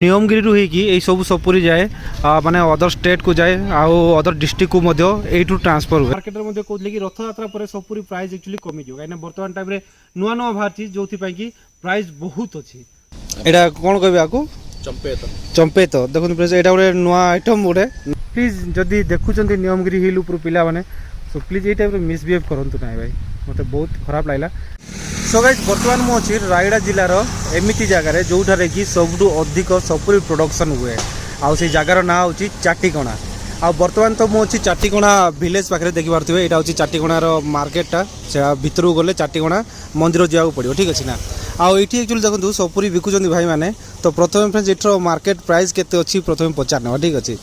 नियमगिरी होई सब सपुरी जाए माने अदर स्टेट को जाए आउ अदर डिस्ट्रिक्ट को मध्य एठू ट्रांसफर हुए मार्केट रे कहते कि रथ यात्रा पर सपुरी प्राइस एक्चुअली कमी जो कहीं बर्तमान टाइम रे नुआ नुआ बाहर जो कि प्राइस बहुत अच्छी एटा कौन कहबे आकू चंपेत देखो फ्रेंड्स एटा गोटे नुआ आइटम गोटे प्लीज जदि देखुचंती नियमगिरी हिल ऊपर पिला माने सो प्लीज ए टाइप रे मिसबिहेव करंतु नाही भाई मते बहुत खराब लागला। सो गाइस बर्तमान मु अच्छी रायगड़ा जिलार एमती जगार जो कि सबुठ अधिक सपुरी प्रोडक्शन हुए आउ से जगार ना हूँ चाटीकणा आ बर्तमान तो मुझे चाटीकणा विलेज पाखे देखिपे यहाँ हूँ चाटीकणार मार्केटा से भितर को गले चाटीकणा मंदिर जावाक पड़ो ठीक अच्छे ना आउ ये एक्चुअली देखो सपुरी बिकुंट भाई मैंने तो प्रथम फ्रेंड्स एठर मार्केट प्राइस केते अच्छी प्रथम पचार ना ठीक अच्छे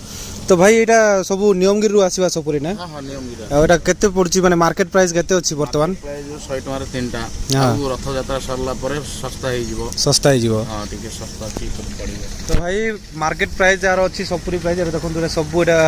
तो भाई यहाँ सब नियमगिरी आसवा सपुरी ना यहाँ केते पड़ुछि माने मार्केट प्राइस केते अछि वर्तमान प्राइस 100 टका तीनटा आ रथ यात्रा सरला परे सस्ता ही जीवो हां ठीक है सस्ता ठीक पड़िबो। तो भाई मार्केट प्राइस यार अछि सपुरी प्राइस देखो सब एटा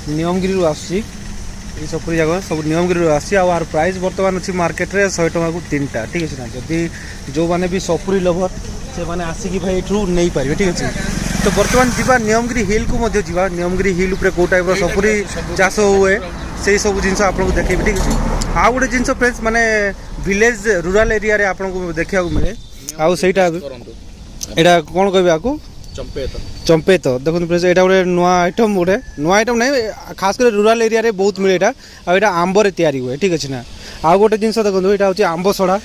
नियमगिरी आसी ये सपुरी जगह सब नियमगिरी आसी आ प्राइस वर्तमान अच्छी मार्केट रे 100 टका को तीनटा ठीक है ना जदि जो माने भी सपुरी लवर से माने आसिकी भाई एठू नहीं पारिबे ठीक है। तो बर्तमान जीवा नियमगिरी हिल को मध्य जीवा नियमगिरी हिल उपरे को टाइप सपुरी चाष हुए से सब जिन आपको देखेबी ठीक है। आ गोटे जिन फ्रेंड्स माने विलेज रूरल एरिया रे आपको देखा मिले आउ सेटा एटा कौन कहबे आकू चंपेत देखो फ्रेंड्स एटा गोटे नुआ आइटम नहीं खास कर रूरल एरिया रे बहुत मिले एटा आ एटा आंबर तैयारी हुए ठीक अच्छे ना आ गोटे जिन देखो एटा होची आंब सड़ा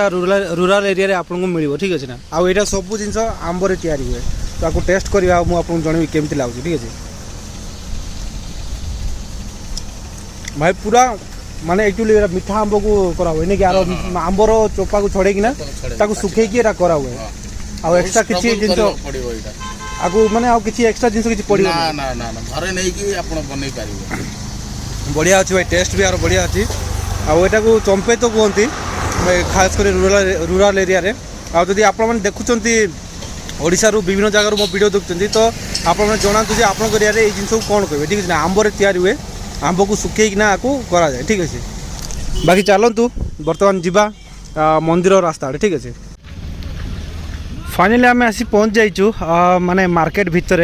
रूरल एरिया आपको मिल ठीक अच्छे ना आउ यहाँ सब जिन आंबर तैयारी हुए तो आपको टेस्ट करवा मुझे जनवि केमती लगुच ठीक अच्छे भाई पूरा माने एक्चुअली मीठा आंब को करा हुए नहीं कि आंबर चोपा को छड़ेकिना सुखेकी करा हुए आ एक्स्ट्रा किसी जिन आपको माने आ किसी एक्स्ट्रा जिन किसी पड़ो ना ना ना घरे नहीं कि आपण बनै पारिबो बढ़िया अच्छे भाई टेस्ट भी यार बढ़िया अच्छी आटा को चंपे तो कहती खास कर रूरल एरिया रे आदि आपण देखुंत ओडिशा रू विभिन्न जगह मो वीडियो देखुं तो आपने जनातु जे आप एरिया रे जिन कौन कहे ठीक है आंबर तैयारी हुए आंब को सुखेकिना आपको करा जाए ठीक अच्छे। बाकी चलतु बर्तमान जीवा मंदिर रास्ता ठीक अच्छे फाइनली आम आसी पहुँच जाइचु माने मार्केट भितर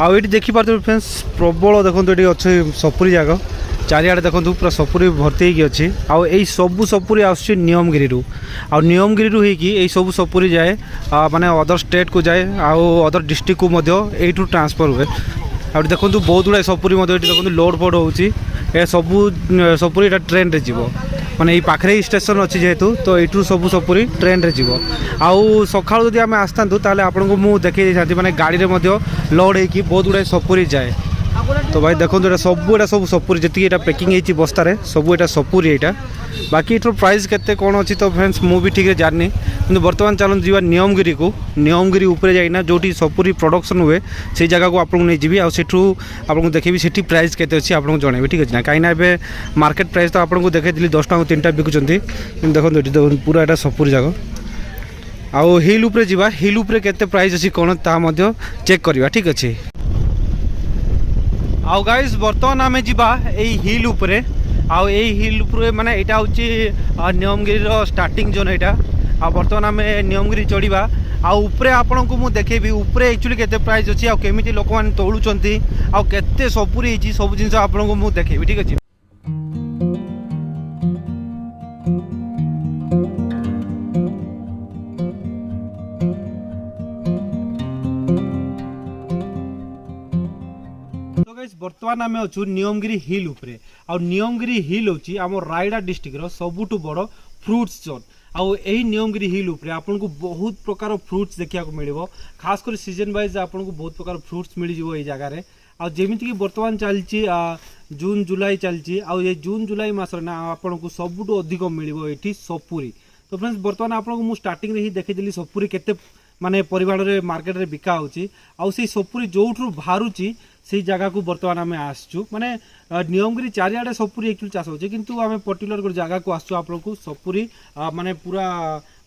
आठ देखिपे फ्रेंड्स प्रबल देखो ये अच्छे सपुरी जगह चारिआडे देखो पूरा सपुरी भर्ती होगी अच्छी आउ यही सबू सपुरी आसुच्छी नियमगिरी आउ नियमगिरी होई सब सपुरी जाए माने अदर स्टेट को जाए आउ अदर डिस्ट्रिक्ट को मध्य एठू ट्रांसफर हुए आ देखो बहुत गुड़ा सपुरी देखो लोड फोड होची सबू सपुरी ट्रेन रे जीवो माने ये पाखे स्टेशन अच्छी जेहेतु तो यू सब सपुरी ट्रेन रे जीवो आउ सकाळु जदि आमे आस्तांतु ताले आपनको मु देखै देथांती माने गाड़ी रे मध्य लोड होई बहुत गुड़ा सपुरी जाए तो भाई देखो ये सब सपुरी जी पैकिंग होती बस्तार सब ये सपुरी यहाँ बाकी ये प्राइस केते कौन अच्छी तो फ्रेंड्स मु भी ठीक है जानी कि बर्तमान चलते जावा नियमगिरी उपरे जाइना जो सपुरी प्रोडक्शन हुए से जगह को आपको नहीं जी आठू आपको देखी से प्राइस केते अच्छी आपको जनइबी ठीक अच्छे ना कहीं मार्केट प्राइस तो आपको देखी 10 टका 3टा बिकुंट देखो पूरा यहाँ सपुरी जगह आउ हिल उपरे जावा हिल उपरे केते प्राइस अच्छी कौन ता चेक करवा ठीक अच्छे। आउ गाइस बर्तमान आमे जीवा एई हिल उपरे आउ एई हिल उपरे माने एटा होची नियमगिरी रो स्टार्टिंग जोन एटा आ बर्तमान आमे नियमगिरी चढ़ीबा आ उपरे आपनको मु देखेबी उपरे एक्चुअली केते प्राइस अछि आ केमिति लोक मान तोळुचंती आ केते सपुरी हिची सब जिंस आपनको मु देखेबी ठीक अछि। बर्तमान आम अच्छु नियमगिरी हिल उपरे आ नियमगिरी हिल होची आम रायगड़ा डिस्ट्रिक्ट सबुठ बड़ फ्रुट्स जोन आउ यही नियमगिरी हिल उपरे आपको बहुत प्रकार फ्रुट्स देखा मिले खास कर सीजन वाइज आपको बहुत प्रकार फ्रुट्स मिल जाव ये जगार आमती बर्तमान चलती जून जुलाई चलती आउ ये जून जुलाई मसर ना आपको सबुठ अधिक मिले ये सपुरी तो फ्रेंड्स बर्तमान आपको स्टार्टिंग ही देखी सपुरी केते माने परिमाण रे मार्केट रे बिका होची आउ से सपुरी जोठू बाहरुची से जगह को बर्तमान आम आसचु माने नियमगिरी चारिआडे सपुरी एक्चुअली चाष होचे किंतु आम पर्टिकुलर गोटे जगह को आसचु आपको सपुरी माने पूरा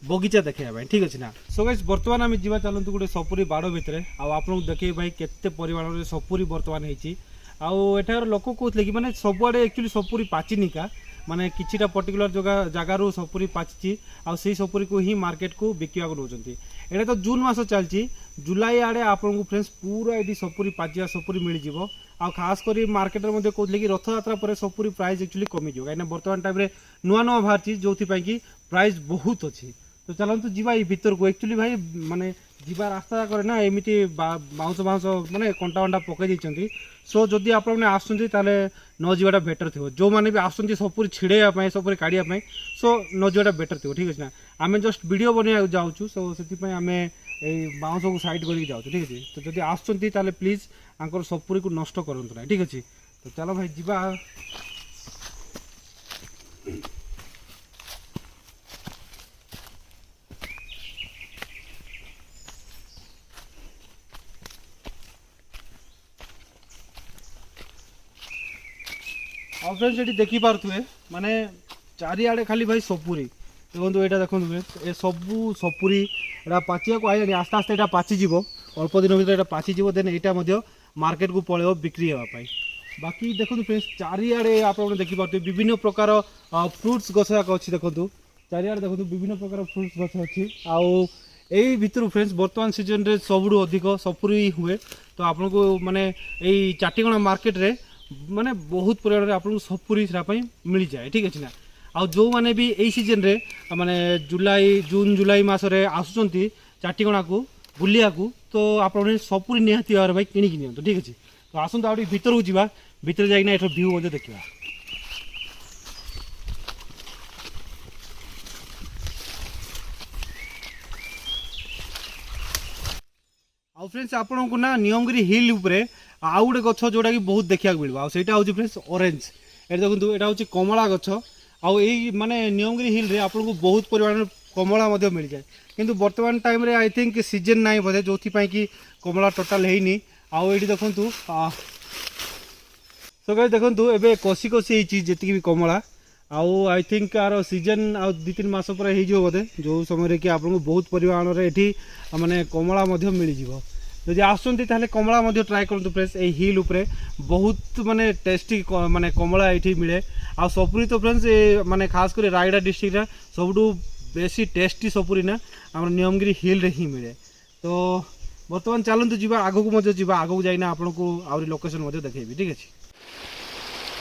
बगीचा देखा ठीक अच्छे ना। सो गाइस बर्तमान आम जीवा चलतु गोटे सपुरी बाड़ भितर आपको देखे भाई केते परिमाण रे सपुरी बर्तमान होती आउ एठार लोक कहते कि माने सबुआडे एक्चुअली सपुरी पाचिनिका माने किछिटा पर्टिकुलर जगार सपुरी पाची आ सपुरी को ही मार्केट को बिकवा नौकरी एटा तो जून मास चलती जुलाई आड़े आपको फ्रेंड्स पूरा ये सपुरी पाचिया सपुरी मिल जाव आ खास कर मार्केट में कहते कि रथयात्रा पर सपुरी प्राइस एक्चुअली कमिज कहीं बर्तमान टाइम नुआ नुआ बाहर जो कि प्राइस बहुत अच्छी। तो चलतु जीवा भर को एक्चुअली भाई माने जीवा रास्ता करे ना एमती बाउंस बाउंस माने कंटा कंटा पकई देते। सो जदि आपने आसुँच न जावाटा बेटर थो जो मैंने भी आसुँच सपुरी छिड़ाई सपुरी काढ़ापी सो न जावाटा बेटर थो ठीक है ना। आम जस्ट वीडियो बनवा जाऊँ सो से आम बाउंस को साइड करके जाऊँ ठीक है। तो जब आसुँच प्लीज आंकर सपुरी को नष्ट करूँ ना ठीक अच्छे। तो चलो भाई जीवा और फ्रेंड्स ये देखी पारे माने चारिआडे खाली भाई सपुरी देखो यहाँ देखो ये सबू सपुरी यहाँ पाचिया को आई आस्ते आस्ते यहाँ पाचिज अल्प दिन भर यहाँ पाचिज देन यहाँ मार्केट को पलैब बिक्री होगापाई। बाकी देखो फ्रेंड्स चारिआडे आप देखिपे विभिन्न प्रकार फ्रुट्स गछ जाक अच्छी देखो चारिआडे देखो विभिन्न प्रकार फ्रुट्स गछ अच्छी आउ यही भितर फ्रेंड्स बर्तमान सीजन रे सबुठू अधिक सपुरी हुए। तो आपको माने यही चाटीगणा मार्केट रे माने बहुत परिमाण में आपको सपुरी मिल जाए ठीक अच्छे ना। आउ जो मैंने भी यही सीजन रे माने जुलाई जून जुलाई मसरे आसुँच चाटीगणा को बुलिया को तो आप सपुरी निहाती भाव भाई किणिकी नि ठीक अच्छे। तो आसतु आ भर को जावा भर जाइना एठर व्यू देखा। आउ फ्रेंड्स आपन को ना नियमगिरी हिल उपरे आउ गोटे गछ जोटा कि बहुत देखा मिलवा सेटा हूँ फ्रेंड्स ऑरेंज ये देखो यहाँ हूँ कमला गछ आउ माने नियमगिरी हिल रे आपको बहुत परिमाण कमला मिल जाए किंतु वर्तमान टाइम रे आई थिंक सीजन ना बोधे जो कि कमला टोटाल है आउ ये देखु सो गाइस देखो एबे कसी कसी जी भी कमला आउ आई थिंक यार सीजन आ 2-3 मास पर हो बोधे जो समय कि आपको बहुत परिमाण में ये माने कमला मिल जाव। जदि आसुँच कमला ट्राए करूँ फ्रेंड्स ये हिल उपरे बहुत माने टेस्टी माने कमला ये मिले आ सपुरी तो फ्रेंड्स माने खास कर रायगड़ा डिस्ट्रिक्ट सबुठू बेसी टेस्टी सपुरी ना आम नियमगिरी हिल रे ही मिले। तो बर्तमान चलतु जी आगू को आगू जाइना आपको आहरी लोकेशन देखेबी ठीक अच्छे।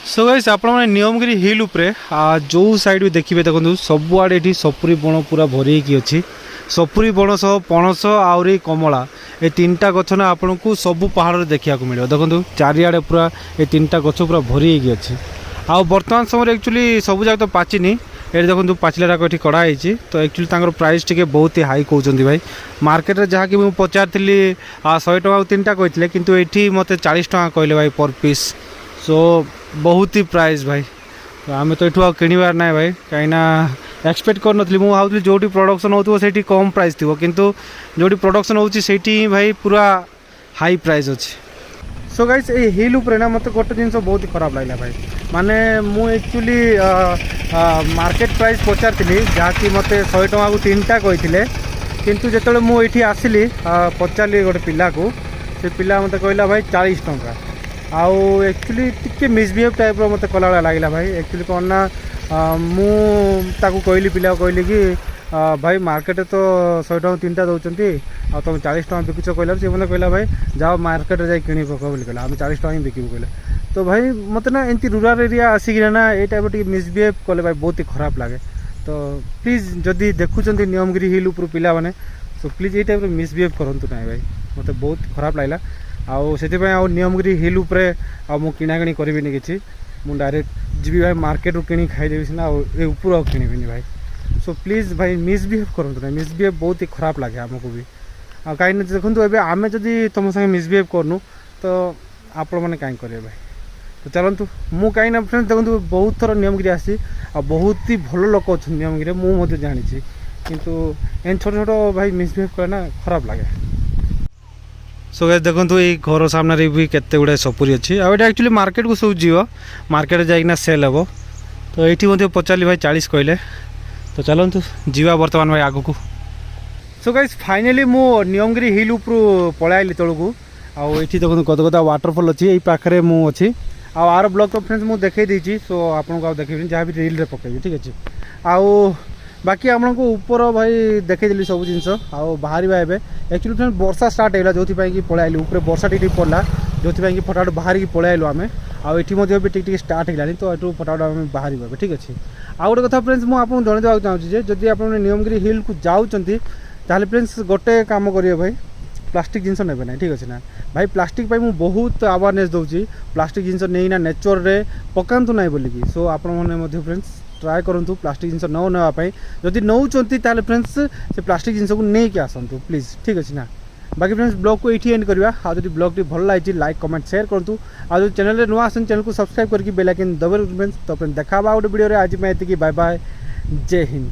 सो गाइस आप नियमगिरी हिल उपरे जो साइड भी देखिए देखो सबुआड़े ये सपुरी बण पूरा भरी अच्छी सपुरी बण सह पणस आहरी कमला ये 3टा गछ ना आपन को सबू पहाड़ देखा मिले देखो चारिआडे पूरा ये 3टा गछ पूरा भरी अच्छी। आ बर्तमान समय एक्चुअली सबू जाक तो पाचिनी ये देखो पाचिलाक ये कड़ाई तो एक्चुअली प्राइस टी बहुत ही हाई कहते भाई मार्केट में जहाँकि मुझे पचारि 100 टका 3टा कहते किंतु ये मत 40 टका कहले भाई पर पीस सो बहुत ही प्राइस भाई। तो आम तो ये किणवार ना भाई कहीं एक्सपेक्ट कर नी मुझे जो प्रोडक्शन हो से कम प्राइस थी किंतु जो प्रोडक्शन हो भाई पूरा हाई प्राइस अच्छे। सो गाइस ये हिल उपरे ना मत गोटे जिन बहुत ही खराब लगे भाई माने मु एक्चुअली मार्केट प्राइस पचारि जहाँकि मत 100 टका को 3टा कहते किंतु जो मुझे आसिली पचारि गोटे पिला को से पिला मत कहला भाई 40 टका आउ एक्चुअली टिके मिसबिहेव टाइप मत कला लगे भाई एक्चुअली कौन ना मुझे कहली पिला कहली कि भाई मार्केट तो 100 टका 3टा दौरान आ तुम 40 टका बिकुच कहला सी मैंने कहला भाई जाओ मार्केट जाए कि पक बोली कहला आम 40 टका ही बिकू कहले। तो भाई मत ना एमती रूराल एरिया आसिक ना ये टाइप टी मिसबिहेव कले भाई बहुत ही खराब लगे। तो प्लीज जदि देखुं नियमगिरी हिल उपर पिला मैंने सो प्लीज ये टाइप मिसबिहेव करूँ ना भाई मत बहुत खराब लगे आउ से नियमगिरी हिल उपरे मु किणाकिणी करी कि मुझे डायरेक्ट जी भाई मार्केट रू कि खाईदेवी सीना ये ऊपर आउ किणविनी भाई। सो प्लीज भाई मिसबिहेव करूँ ना मिसबिहेव बहुत ही खराब लगे आमको भी कहीं देखो ए आम जदि तुम संगे मिसबिहेव करूँ तो आपण मैंने कहीं करेंगे भाई। तो चलतु मु कहीं फ्रेंड्स देखो बहुत थर नियमगिरी आसी बहुत ही भल लोक अच्छा नियमगिरी मुझे जानी किंतु एन छोट छोट भाई मिसबिहेव करे ना खराब लगे। सो गाइस देखो ये घर सामने भी केते गुड़ाए सपुरी अच्छी आटा एक्चुअली मार्केट को सब जीव मार्केट जाइना सेल हे। तो ये पचारि भाई 40 कहले। तो चलतु जीवा बर्तमान भाई आगू को। सो गाइस फाइनाली मु नियमगिरी हिल उपरू पलैली तलू को आउ ये देखो गदगदा वाटरफॉल अच्छी यही पाखे मु अच्छी आर ब्लॉग तो फ्रेंड्स मुझे देखी सो आपको देखेबी जहाँ भी रील रे पकेबी ठीक अच्छे। आउ बाकी आपको ऊपर भाई देखी सब जिन बाहर एक्चुअली फ्रेंड्स वर्षा स्टार्ट होगा जो कि पलि आलु ऊपर वर्षा टी पड़ा जो कि फटाफट बाहर की पलि आलु आम आठी भी टी स्टार्ट होगा तो ये फटाफट आम बाहर ठीक अच्छे। आउ गोटे कथा फ्रेंड्स मुझे जनईदेवा चाहूँगी जदि आप नियमगिरी हिल को जाऊँगी ताहले फ्रेंड्स गोटे काम करिए भाई प्लास्टिक जिनस ने ना ठीक अच्छे ना भाई प्लास्टिक मुझे बहुत अवेयरनेस दूसरी प्लास्टिक जिनस नहीं नेचर रे पकातु ना बोलिकी सो आप फ्रेंड्स ट्राए करूँ प्लास्टिक जिनस न नापी जदि नौकरी ताले फ्रेंड्स से प्लास्टिक जिनस को लेकिन आसतु प्लीज ठीक अच्छे ना। बाकी फ्रेंड्स ब्लॉग को ये एंड करवा आदि ब्लॉग टी भल लगी लाइक कमेंट शेयर करूँ आज चैनल में नुआ आसन चैनल को सब्सक्राइब करके बेल आइकन दबाइ फ्रेंड्स तो फ्रेंड्स देखा गोटे वीडियो आज मैं ये बाय बाय जय हिंद।